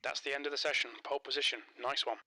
That's the end of the session. Pole position. Nice one.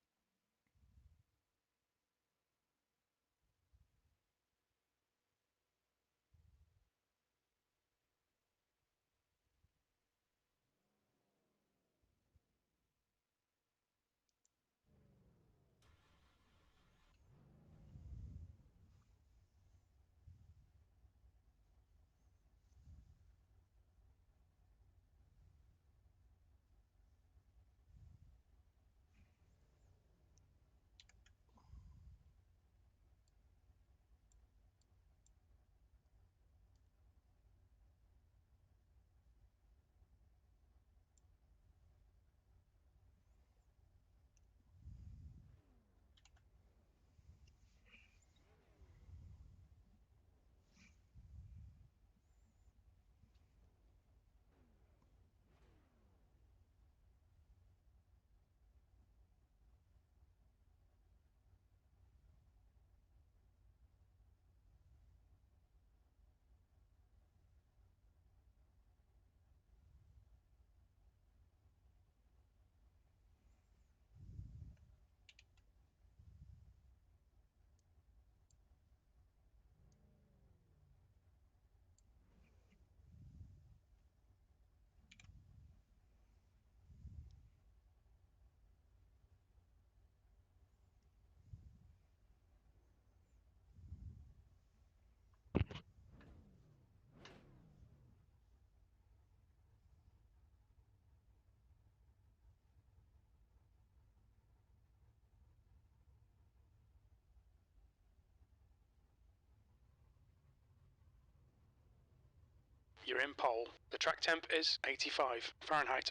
You're in pole. The track temp is 85 Fahrenheit.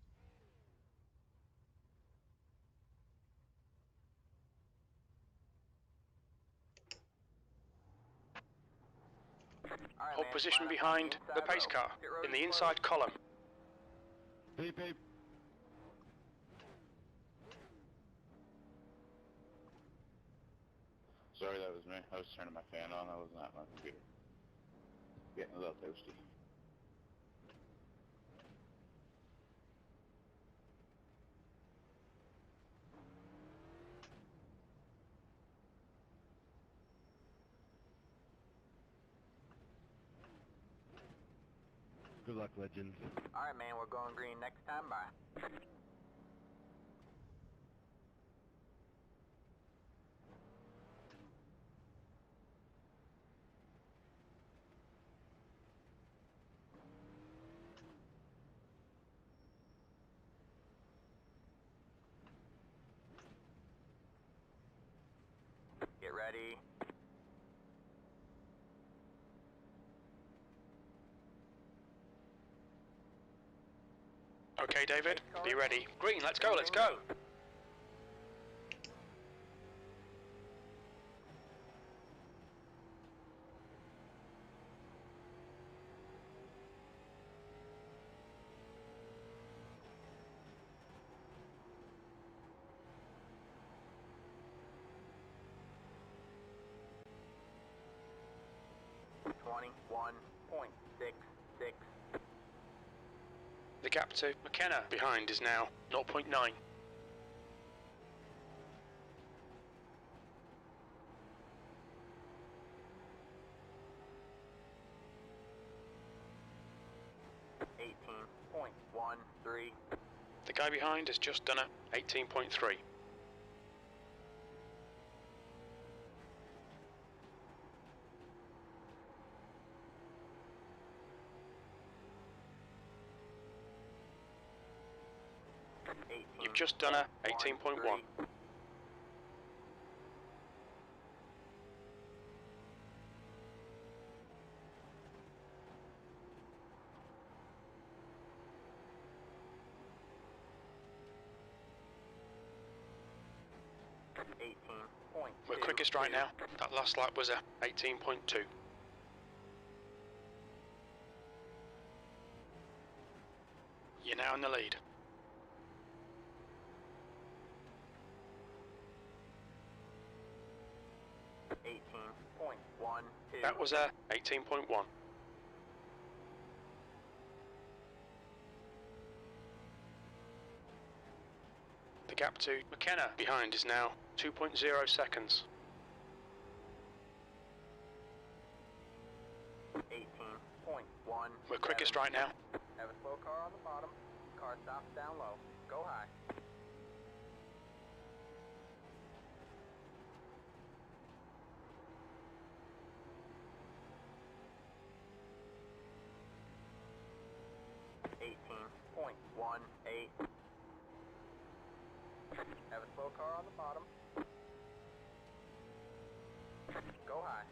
Right, Pole position behind the pace car in the inside column. Beep, beep. Sorry, that was me. I was turning my fan on. That was not my computer. Getting a little toasty. Good luck, legends. Alright, man, we're going green next time. Bye. Get ready. Okay, David, be ready. Green, let's go, let's go. .66. The gap to McKenna behind is now 0.9. .13. The guy behind has just done a 18.3. You've just done a 18.1. We're quickest right now. That last lap was a 18.2. You're now in the lead. That was a 18.1. The gap to McKenna behind is now 2.0 seconds. 18.1. We're quickest right now. Have a slow car on the bottom. Car stops down low. Go high. Have a slow car on the bottom. Go high.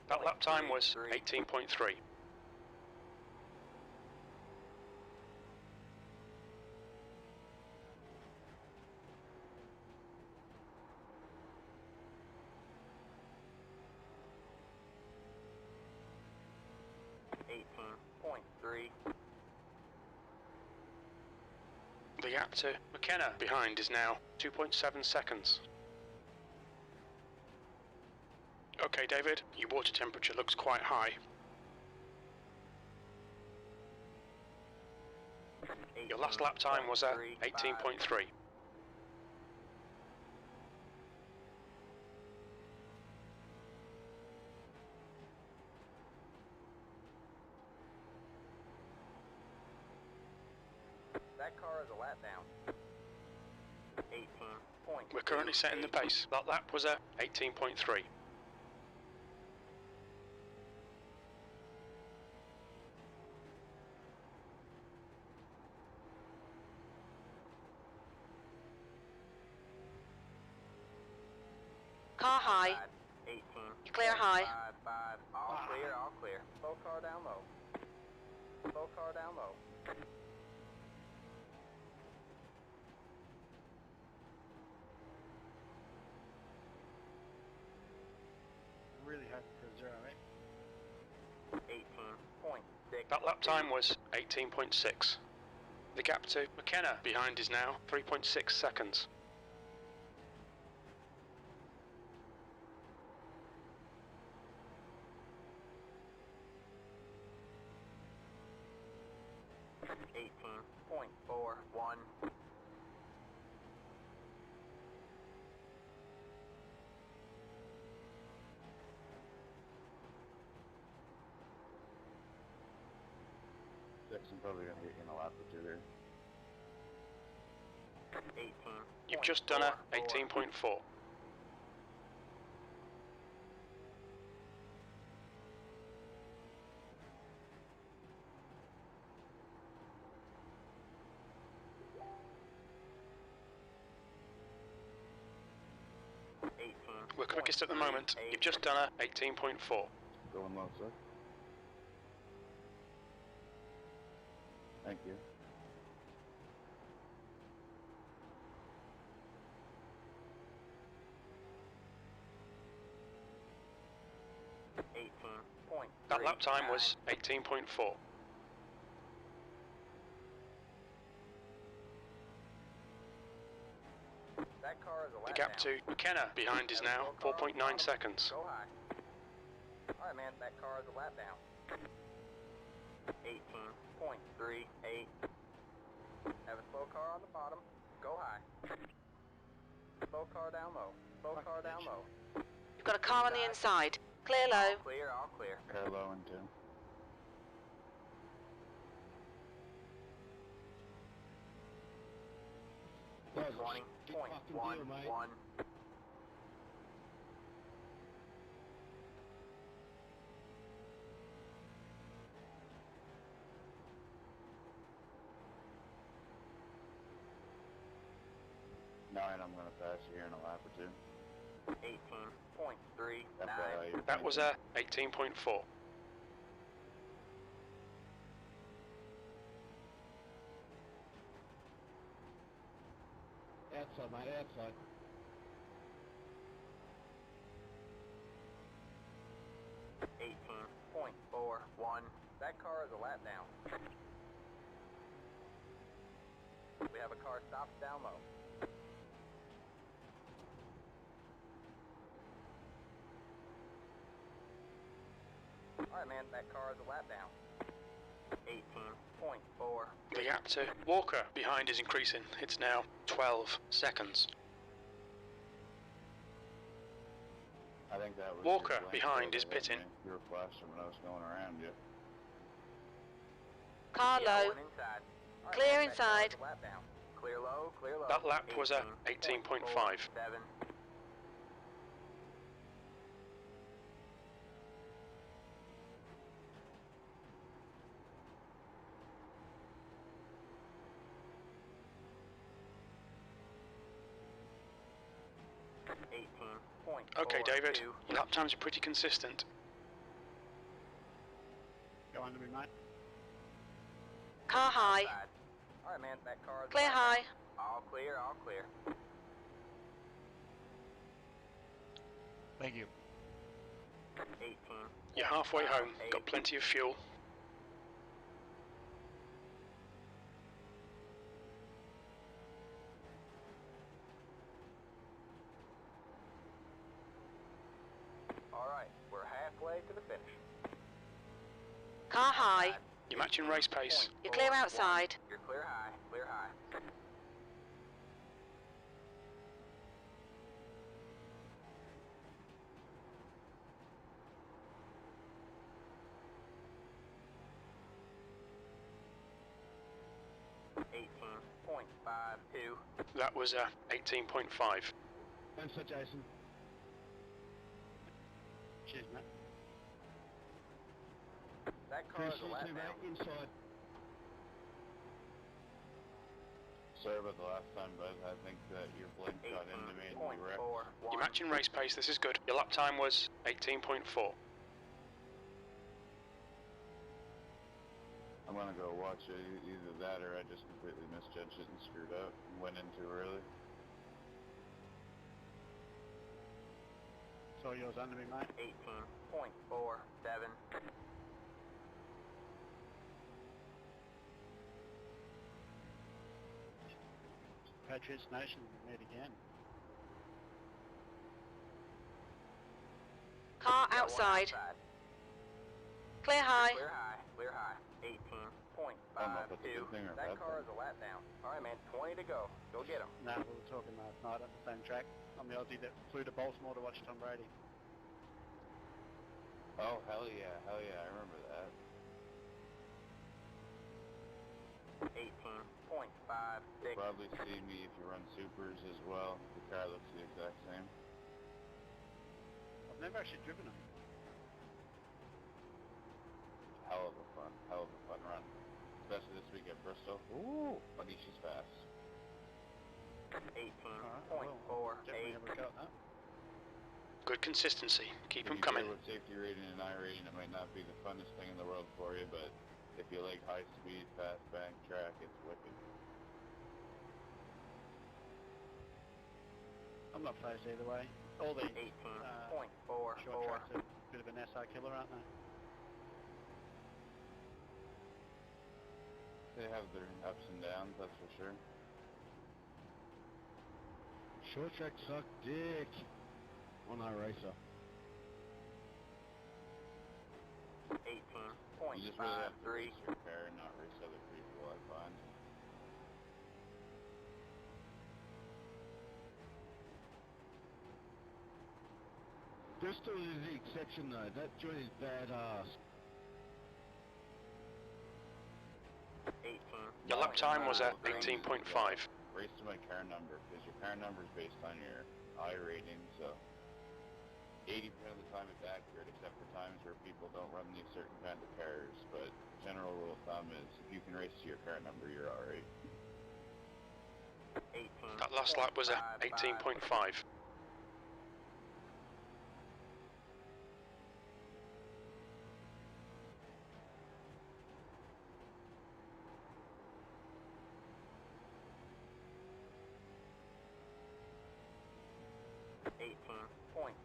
That lap time was 18.3. The gap to McKenna behind is now 2.7 seconds. Okay, David, your water temperature looks quite high. Your last lap time was at 18.3. That car is a lap down. 18 points. We're currently setting the pace. That lap was at 18.3. Car high. 18. Clear high. 5. All clear, all clear. Slow car down low. Slow car down low. Really happy for 0, eh? 18.6. That lap time was 18.6. The gap to McKenna behind is now 3.6 seconds. I'm probably gonna get you in a lap or two there. 18. You've just done a 18.4. We're quickest at the moment. You've just done a 18.4. Going low, sir. Thank you. That lap time was 18.4. That car is a lap The gap down. to McKenna behind is now 4.9 seconds. Go high. Alright, man, that car is a lap down. 18.38. Have a slow car on the bottom. Go high. Slow car down low. Slow car down low. You've got a car on the inside. Clear low. All clear, all clear. Car low and two. Big 20.11. fucking deal, mate. Nine, I'm gonna pass you here in a lap or two. 18.39. FYI, you're That was a 18.4. Outside, mate, outside. That car is a lap down. We have a car stopped down low. man, that car is a lap down. 18.4. The gap to Walker behind is increasing. It's now 12 seconds. I think that was Walker your blink behind that is hit pitting. me. You were flashing when I was going around you. Car Yeah, low. one inside. All right, Clear man, that car is inside. a lap down. Clear low, clear low. That lap was a 18.5. 7. Okay, David, your lap times are pretty consistent. Go under me, mate. Car high. All right, man, that car is Clear high. all clear, all clear. Thank you. 18. You're halfway home, got plenty of fuel. All right, we're halfway to the finish. Car high. You're matching race pace. You're clear outside. You're clear high, clear high. That was a 18.5. Thanks, Sir Jason. Cheers, mate. That car is a lap Seriously, down. mate, inside. Sorry about the last time, but I think that your blink got into me and we wrecked. 18.41. You're matching race pace, this is good. Your lap time was 18.4. I'm gonna go watch it, either that or I just completely misjudged it and screwed up and went in too early. Saw yours under me, mate. 18.47. Patriots Nation, we meet again. Car Yeah, one outside. Clear high. Clear high, clear high. I don't know if it's a 18.52. good thing or a That bad car thing. is a lap down. All right, man, 20 to go. Go get him. Nah, we were talking last night on the same track. I'm the Aussie that flew to Baltimore to watch Tom Brady. Oh, hell yeah, I remember that. 18.56. You'll probably see me if you run supers as well. The car looks the exact same. I've never actually driven them. Hell of a fun run. Especially this week at Bristol. Ooh, buddy, she's fast. 18.48. Definitely have a go at that. Good consistency, keep If them you coming. deal with safety rating and I rating, it might not be the funnest thing in the world for you, but if you like high speed, fast bank track, it's wicked. I'm not phased either way. All these 18.44. short tracks are a bit of an SR killer, aren't they? They have their ups and downs, that's for sure. Short track suck dick on iRacer. 18.53. You just really have to race your car and not race other people, I find. Bristol is the exception though. That joint is badass. 18. Your lap time was at 18.5. Race to my car number, because your car number is based on your I rating, so 80% of the time it's accurate, except for times where people don't run these certain kind of cars, but general rule of thumb is if you can race to your car number, you're alright. 18. That last lap was at 18.5.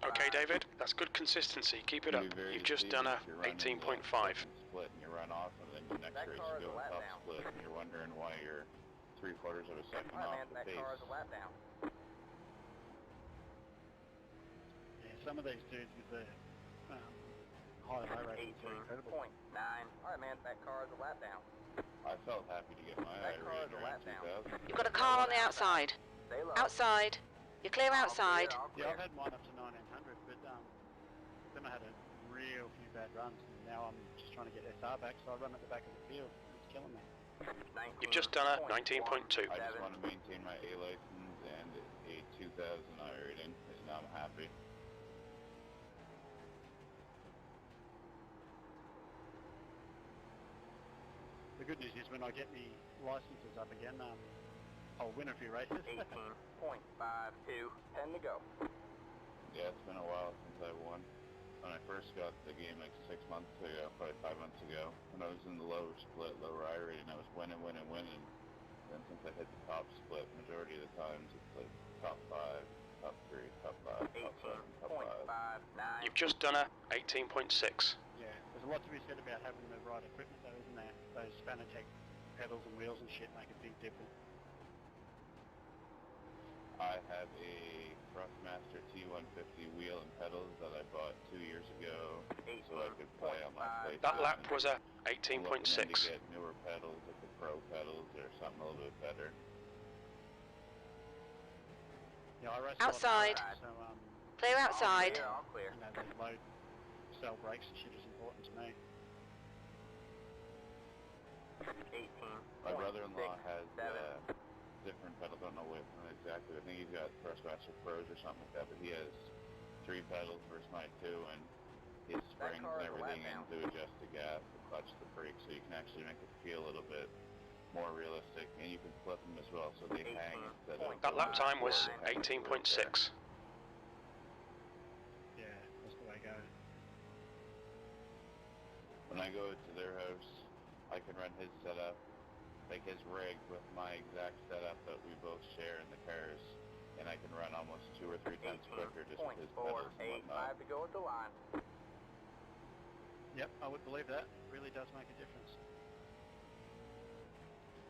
Okay, David, that's good consistency. Keep it up. It'd be very You've just easy done a if you run into 18.5. that split and you run off, and then the next That race car is you a go lap top down. split, and you're wondering why you're 3/4 of a second All right, off man, the that pace. car is a lap down. Yeah, some of these dudes with the high ratings are incredible. 18.9. Alright, man, that car is a lap down. I felt happy to get my That I car is rating a around lap down. 2000. You've got a car on the outside. Stay low. Outside. You're clear outside. All Yeah, clear. I've had mine up to 1900, but then I had a real few bad runs, and now I'm just trying to get SR back, so I run at the back of the field. It's killing me. You've just done a 19.2. I just want to maintain my A license and a 2000 I rating, and I'm happy. The good news is when I get me licenses up again, I'll win a few races. 18.52. 10 to go. Yeah, it's been a while since I won. When I first got the game like 6 months ago, probably 5 months ago, when I was in the low split, lower I rating, I was winning. Then since I hit the top split, majority of the times it's like top 5, top 3, top 5, top 7, top 5. 18.59. You've just done a 18.6. Yeah, there's a lot to be said about having the right equipment though, isn't there? Those Spanatec pedals and wheels and shit make a big difference. I have a Thrustmaster T150 wheel and pedals that I bought 2 years ago, so I could play on my PlayStation. That lap was a I'm looking 18.6. to get newer pedals, like the Pro pedals or something a little bit better. Yeah, I race Outside. A lot, so Clear outside. All clear. you know, those low cell brakes and shit is important to me. 18. My brother-in-law has different pedals. I don't know what exactly. I think he's got Thrustmaster Pros or something like that, but he has 3 pedals versus my 2, and his springs and everything, and to adjust the gas, the clutch, the brake, so you can actually make it feel a little bit more realistic, and you can flip them as well, so they hang instead of... That lap time was they hang 18.6. Yeah, that's the way it goes. When I go to their house, I can run his setup, like his rig, with my exact setup that we both share in the cars, and I can run almost 2 or 3 times quicker just with his pedals and whatnot. 5 to go at the line. Yep, I would believe that. It really does make a difference.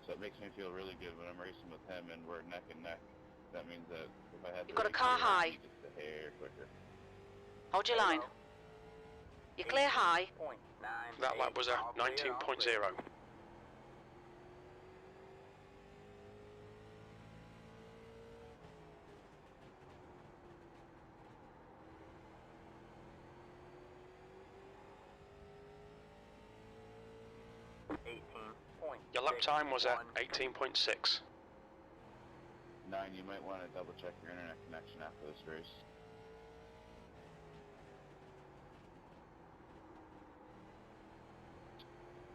So it makes me feel really good when I'm racing with him and we're neck and neck. That means that if I had You've to got a race car here, high. he gets the hair quicker. Hold your line. You're clear high. 18.9. That lap was a 19.0. Your lap time was a 18.6. 9, you might want to double check your internet connection after this race.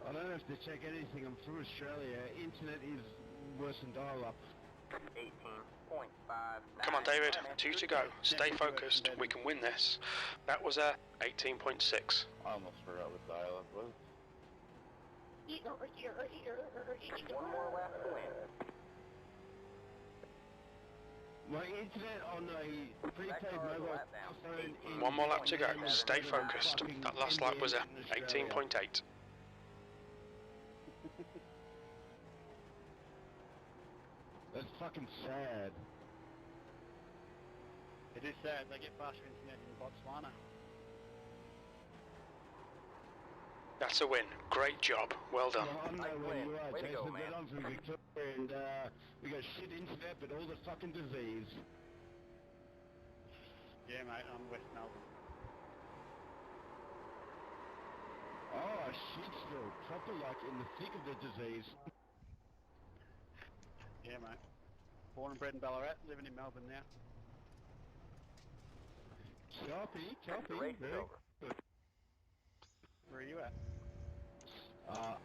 I don't have to check anything. I'm through Australia. Internet is worse than dial-up. 18.59. Come on, David. 2 to go. Stay focused. We can win this. That was a 18.6. I almost forgot what dial-up was. One more lap to win. My internet on a prepaid mobile phone in... One more lap to go. Stay focused. That last lap was a 18.8. That's fucking sad. It is sad. They get faster internet in Botswana. That's a win. Great job. Well done. Well, I don't know where you are, Way to Jason, go, man. but I'm from Victoria and we got shit internet but all the fucking disease. Yeah, mate, I'm West Melbourne. Oh, shit still. Proper like in the thick of the disease. Yeah, mate. Born and bred in Ballarat, living in Melbourne now. Choppy, The race is very over. good. Where are you at? Oh,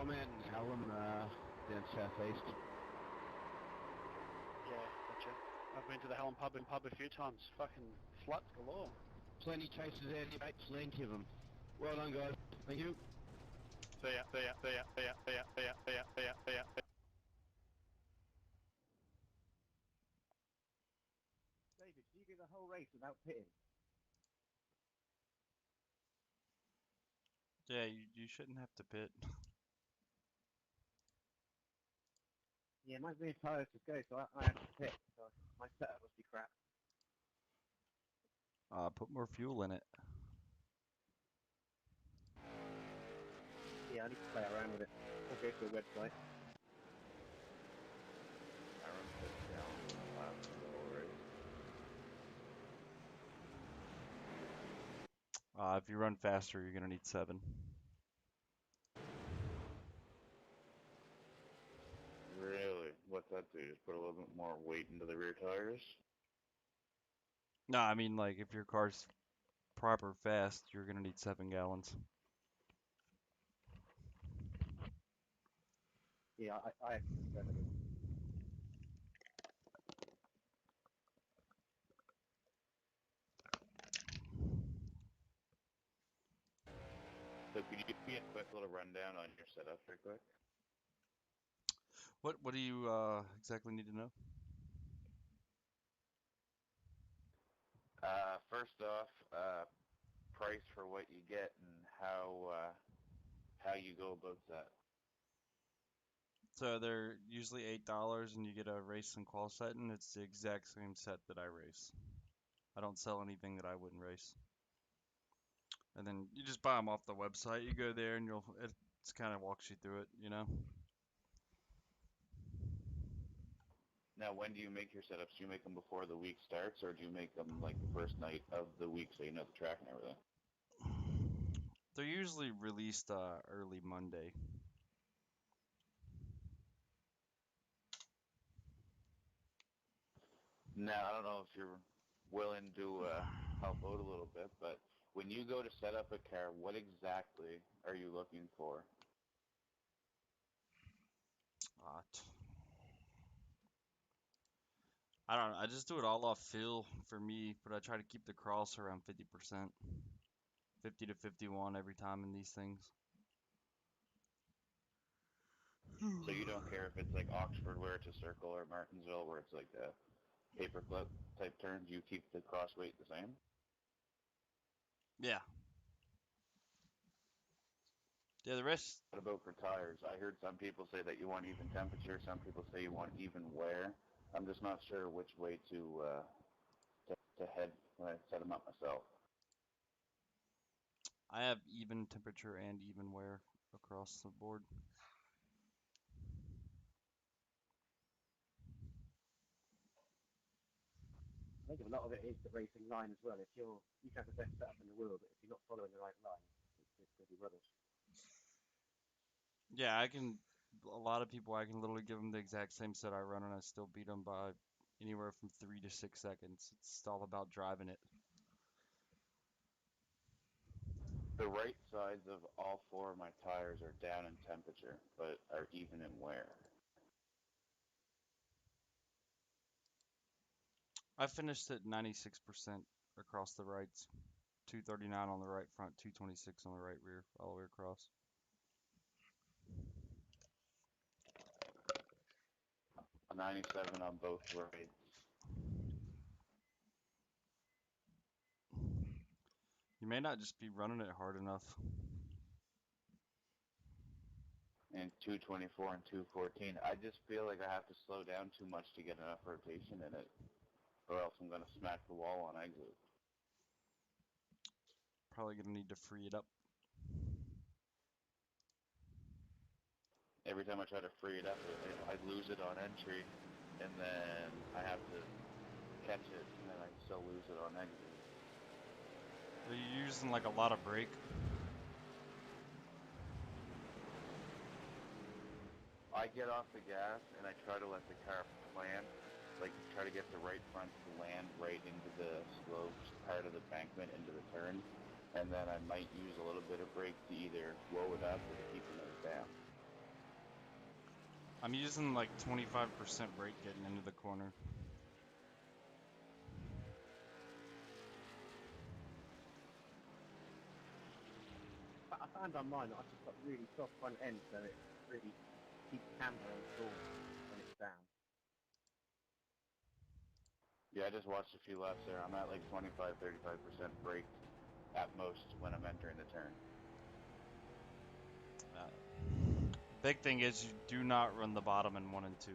I'm out in Hallam, down southeast. Yeah, gotcha. I've been to the Helen pub a few times. Fucking sluts galore. Plenty cases out here, mate. Plenty of them. Well done, guys. Thank you. See ya. David, do you get the whole race without pitting? Yeah, you shouldn't have to pit. Yeah, mine's being tired to go, so I have to pit. So my setup must be crap. Put more fuel in it. Yeah, I need to play around with it. Or go to a website. I run 6 gallons in the Latemodel Racing. If you run faster, you're gonna need 7. Really? What's that do? Just put a little bit more weight into the rear tires? No, I mean like if your car's proper fast, you're gonna need 7 gallons. Yeah, I have 7. So could you give me a quick little rundown on your setup real quick? What do you exactly need to know? First off, price for what you get and how you go about that. So they're usually $8 and you get a race and qual set, and it's the exact same set that I race. I don't sell anything that I wouldn't race. And then you just buy them off the website. You go there and it kind of walks you through it, you know? Now, when do you make your setups? Do you make them before the week starts, or do you make them like the first night of the week so you know the track and everything? They're usually released early Monday. Now, I don't know if you're willing to help out a little bit, but when you go to set up a car, what exactly are you looking for? Uh, t- I don't know. I just do it all off feel for me, but I try to keep the cross around 50%. 50 to 51 every time in these things. So you don't care if it's like Oxford where it's a circle or Martinsville where it's like a paperclip type turns, you keep the cross weight the same? Yeah. Yeah, the rest. What about for tires? I heard some people say that you want even temperature, some people say you want even wear. I'm just not sure which way to head when I set them up myself. I have even temperature and even wear across the board. I think a lot of it is the racing line as well. If you can have the best setup in the world, but if you're not following the right line, it's going to be rubbish. Yeah, I can. A lot of people, I can literally give them the exact same set I run, and I still beat them by anywhere from 3 to 6 seconds. It's all about driving it. The right sides of all 4 of my tires are down in temperature, but are even in wear. I finished at 96% across the rights. 239 on the right front, 226 on the right rear, all the way across. A 97 on both rights. You may not just be running it hard enough. And 224 and 214. I just feel like I have to slow down too much to get enough rotation in it, or else I'm going to smack the wall on exit. Probably gonna need to free it up. Every time I try to free it up, I lose it on entry, and then I have to catch it, and then I still lose it on exit. Are you using like a lot of brake? I get off the gas, and I try to let the car land, like try to get the right front to land right into the slopes part of the bankment into the turn, and then I might use a little bit of brake to either blow it up or to keep the nose down. I'm using like 25% brake getting into the corner. But I found on mine that I've just got really soft front end, so it really keeps the camber on full when it's down. Yeah, I just watched a few laps there. I'm at like 25, 35% brake at most when I'm entering the turn. Big thing is you do not run the bottom in 1 and 2.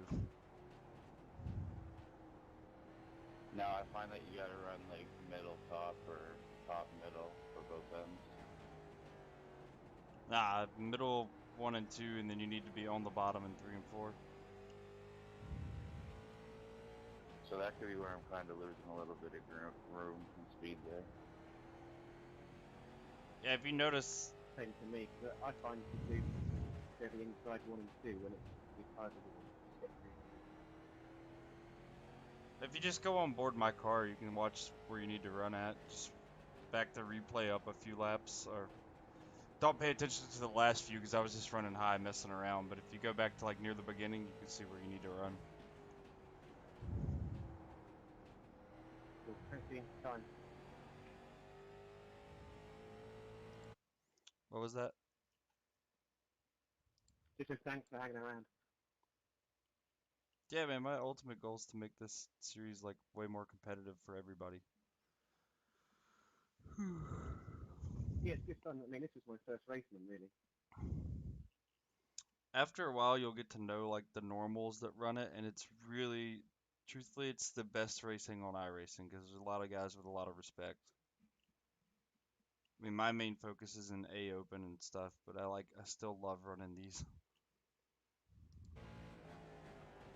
Now I find that you gotta run like middle top or top middle for both ends. Nah, middle 1 and 2, and then you need to be on the bottom in 3 and 4. So that could be where I'm kind of losing a little bit of room and speed there. Yeah, if you notice, Same to me, because I find to do the inside 1 and 2 when it's harder to get through. if you just go on board my car, you can watch where you need to run at. Just back the replay up a few laps, or don't pay attention to the last few because I was just running high, messing around. But if you go back to like near the beginning, you can see where you need to run. So, thanks for your time. What was that? Just thanks for hanging around. Yeah, man, my ultimate goal is to make this series like way more competitive for everybody. Yeah, it's just fun. I mean, this was my first racing, really. After a while, you'll get to know like the normals that run it, and it's really, truthfully, it's the best racing on iRacing because there's a lot of guys with a lot of respect. I mean, my main focus is in A Open and stuff, but I still love running these.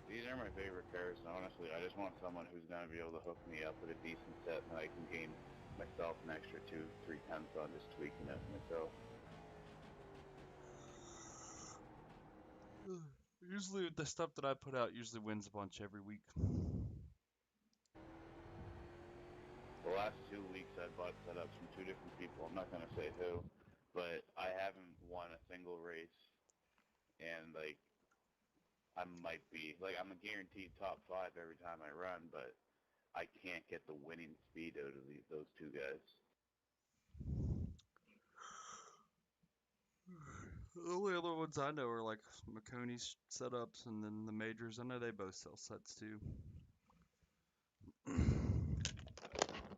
These are my favorite cars, and honestly, I just want someone who's going to be able to hook me up with a decent set, and I can gain myself an extra 2-3 tenths on just tweaking it myself. Usually, the stuff that I put out usually wins a bunch every week. The last 2 weeks I've bought setups from 2 different people. I'm not going to say who, but I haven't won a single race, and like I might be like I'm a guaranteed top 5 every time I run, but I can't get the winning speed out of those 2 guys. The only other ones I know are like McConey's setups, and then the majors. I know they both sell sets too.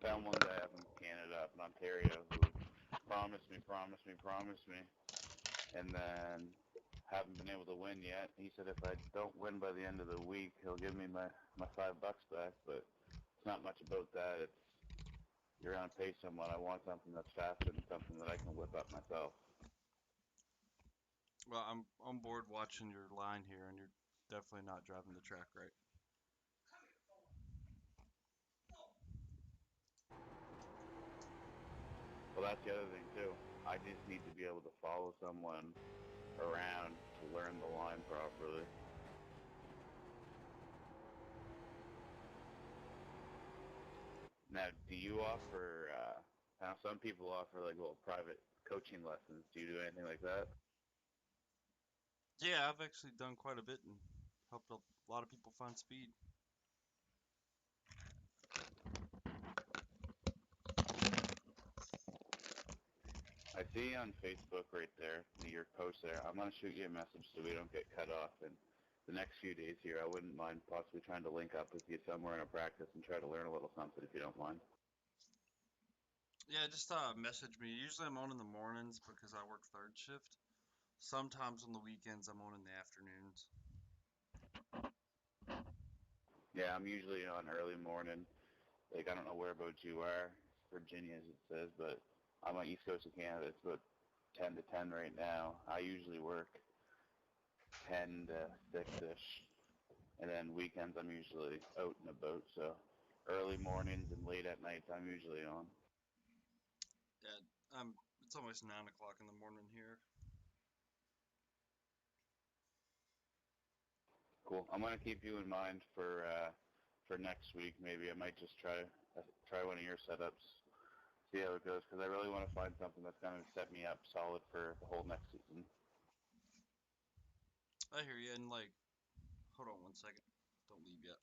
Found one guy up in Canada, up in Ontario, who promised me, and then haven't been able to win yet. He said if I don't win by the end of the week, he'll give me my $5 back, but it's not much about that. It's you're gonna pay someone. I want something that's faster than something that I can whip up myself. Well, I'm on board watching your line here, and you're definitely not driving the track right. Well, that's the other thing too. I just need to be able to follow someone around to learn the line properly. Now, do you offer? Now, some people offer like little private coaching lessons. Do you do anything like that? Yeah, I've actually done quite a bit and helped a lot of people find speed. I see on Facebook right there, your post there. I'm going to shoot you a message so we don't get cut off. And the next few days here, I wouldn't mind possibly trying to link up with you somewhere in a practice and try to learn a little something if you don't mind. Yeah, just message me. Usually I'm on in the mornings because I work third shift. Sometimes on the weekends I'm on in the afternoons. Yeah, I'm usually on early morning. Like, I don't know whereabouts you are, Virginia as it says, but I'm on East Coast of Canada. It's about 10 to 10 right now. I usually work 10 to 6-ish. And then weekends I'm usually out and about, so early mornings and late at night I'm usually on. Yeah, it's almost 9 o'clock in the morning here. Cool. I'm gonna keep you in mind for next week. Maybe I might just try one of your setups, see how it goes, because I really want to find something that's gonna set me up solid for the whole next season. I hear you, and like, hold on one second. Don't leave yet.